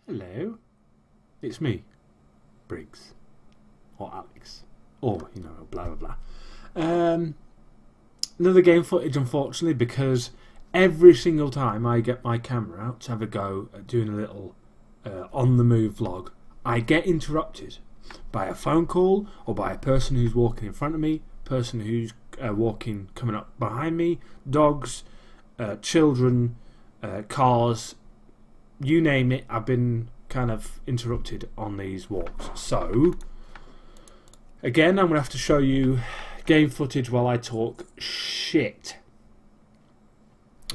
Hello, it's me, Briggs, or Alex, or, blah blah blah. Another game footage, unfortunately, because every single time I get my camera out to have a go at doing a little on the move vlog, I get interrupted by a phone call or by a person who's walking in front of me, person who's walking coming up behind me, dogs, children, cars, you name it. I've been kind of interrupted on these walks. So again, I'm going to have to show you game footage while I talk shit.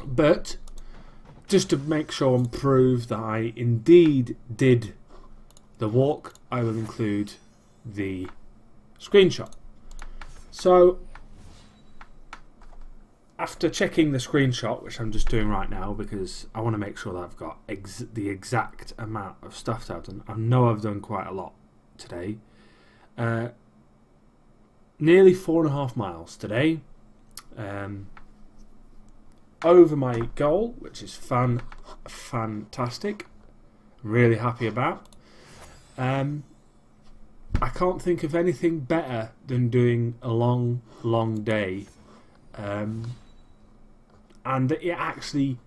But just to make sure and prove that I indeed did the walk, I will include the screenshot. So after checking the screenshot, which I'm just doing right now because I want to make sure that I've got the exact amount of stuff that I've done. I know I've done quite a lot today. Nearly 4.5 miles today. Over my goal, which is fantastic. Really happy about. I can't think of anything better than doing a long day. And it actually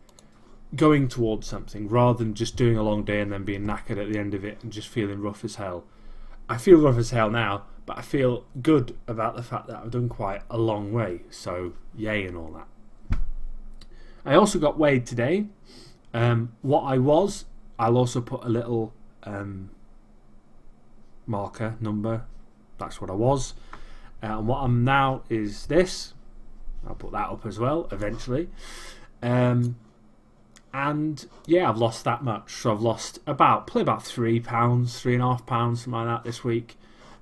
going towards something rather than just doing a long day and then being knackered at the end of it and just feeling rough as hell. I feel rough as hell now, but I feel good about the fact that I've done quite a long way. So yay and all that. I also got weighed today. What I was, I'll also put a little marker number. That's what I was. And what I'm now is this. I'll put that up as well eventually. And yeah, I've lost that much. So I've lost probably about £3, £3.5, something like that this week,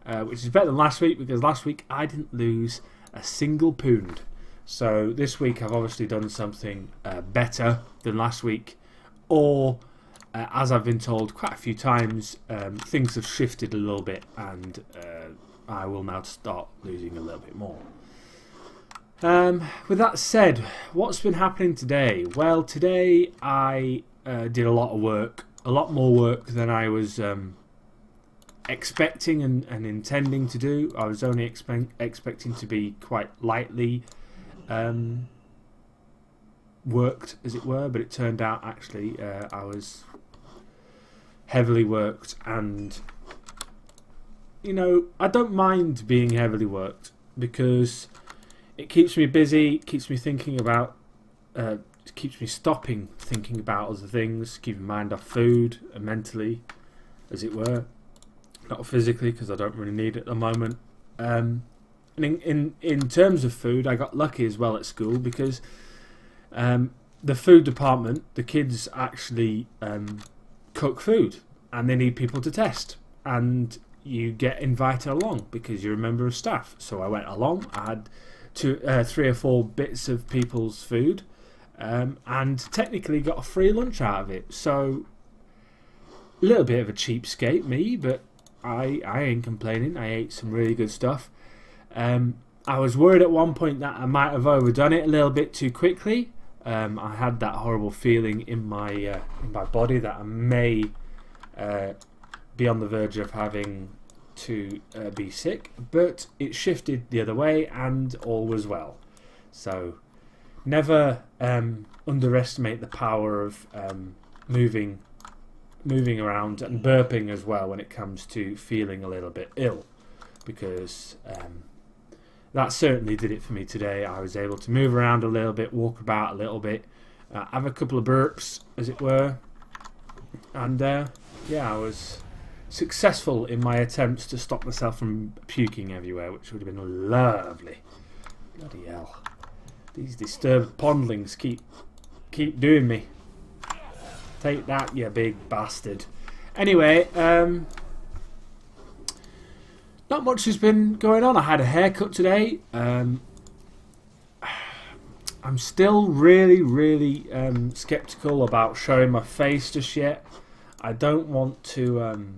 which is better than last week because last week I didn't lose a single pound. So this week I've obviously done something better than last week, or as I've been told quite a few times, things have shifted a little bit and I will now start losing a little bit more. With that said, what's been happening today? Well, today I did a lot of work, a lot more work than I was expecting and intending to do. I was only expecting to be quite lightly worked, as it were, but it turned out actually I was heavily worked, and I don't mind being heavily worked because it keeps me busy, keeps me thinking about, keeps me stopping thinking about other things, keeping my mind off food and mentally, as it were, not physically because I don't really need it at the moment. And in terms of food, I got lucky as well at school because the food department, the kids actually cook food and they need people to test, and you get invited along because you're a member of staff. So I went along. I had 3 or 4 bits of people's food, and technically got a free lunch out of it. So a little bit of a cheapskate, me, but I ain't complaining. I ate some really good stuff. I was worried at one point that I might have overdone it a little bit too quickly. I had that horrible feeling in my body that I may be on the verge of having to be sick, but it shifted the other way and all was well. So never underestimate the power of moving around and burping as well when it comes to feeling a little bit ill, because that certainly did it for me today. I was able to move around a little bit, walk about a little bit, have a couple of burps, as it were, and yeah, I was successful in my attempts to stop myself from puking everywhere, which would have been lovely. Bloody hell. These disturbed pondlings keep doing me. Take that, you big bastard. Anyway, not much has been going on. I had a haircut today. I'm still really skeptical about showing my face just yet. I don't want to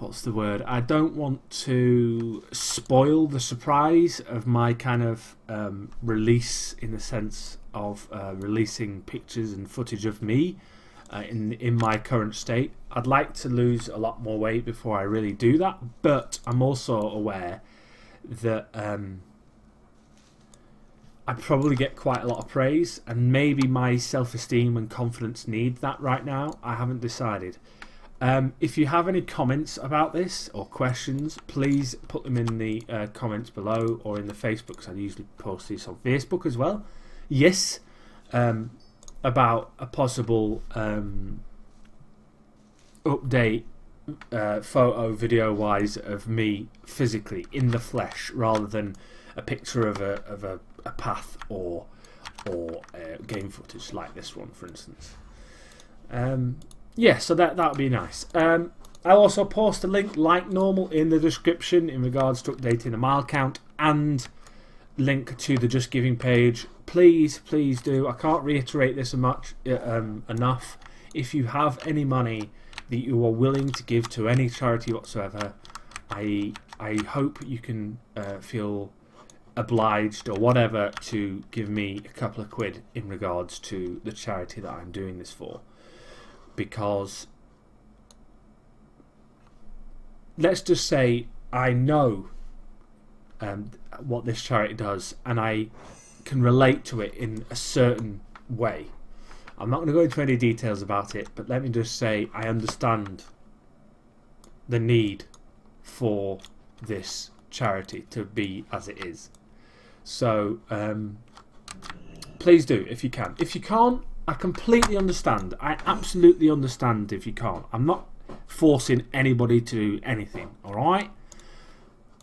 what's the word? I don't want to spoil the surprise of my kind of release, in the sense of releasing pictures and footage of me in my current state. I'd like to lose a lot more weight before I really do that, but I'm also aware that I probably get quite a lot of praise, and maybe my self-esteem and confidence need that right now. I haven't decided. If you have any comments about this or questions, please put them in the comments below or in the Facebook, because I usually post these on Facebook as well. Yes, about a possible update, photo, video wise, of me physically in the flesh, rather than a picture of a path or game footage like this one, for instance. Yeah, so that would be nice. I'll also post a link like normal in the description in regards to updating the mile count, and link to the Just Giving page. Please do. I can't reiterate this enough. If you have any money that you are willing to give to any charity whatsoever, I hope you can feel obliged or whatever to give me a couple of quid in regards to the charity that I'm doing this for. Because let's just say I know what this charity does, and I can relate to it in a certain way. I'm not going to go into any details about it, but let me just say I understand the need for this charity to be as it is. So please do if you can. If you can't, I completely understand. I absolutely understand if you can't. I'm not forcing anybody to do anything, alright?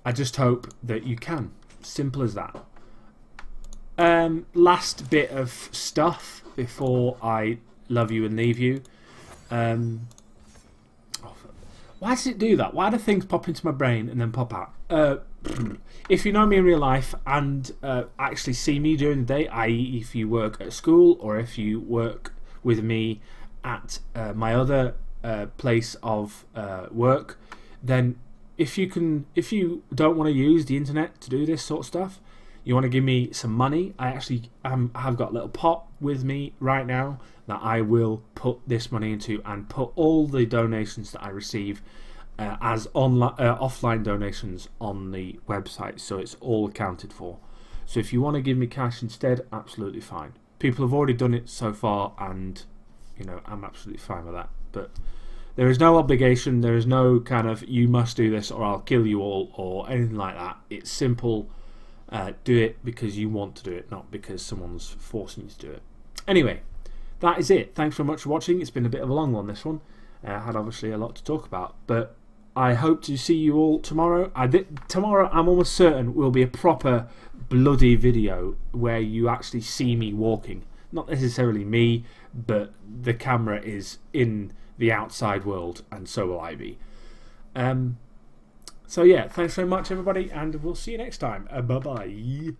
I just hope that you can. Simple as that. Last bit of stuff before I love you and leave you. Why does it do that? Why do things pop into my brain and then pop out? If you know me in real life and actually see me during the day, i.e. if you work at school or if you work with me at my other place of work, then if you don't want to use the internet to do this sort of stuff, you want to give me some money, I actually have got a little pot with me right now that I will put this money into, and put all the donations that I receive as offline donations on the website, so it's all accounted for. So if you want to give me cash instead, absolutely fine. People have already done it so far, and you know, I'm absolutely fine with that. But there is no obligation, there is no kind of you must do this or I'll kill you all or anything like that. It's simple. Do it because you want to do it, not because someone's forcing you to do it. Anyway, that is it. Thanks very much for watching. It's been a bit of a long one, this one. I had obviously a lot to talk about, but I hope to see you all tomorrow. Tomorrow, I'm almost certain, will be a proper bloody video where you actually see me walking. Not necessarily me, but the camera is in the outside world, and so will I be. So yeah, thanks very much everybody, and we'll see you next time. Bye bye.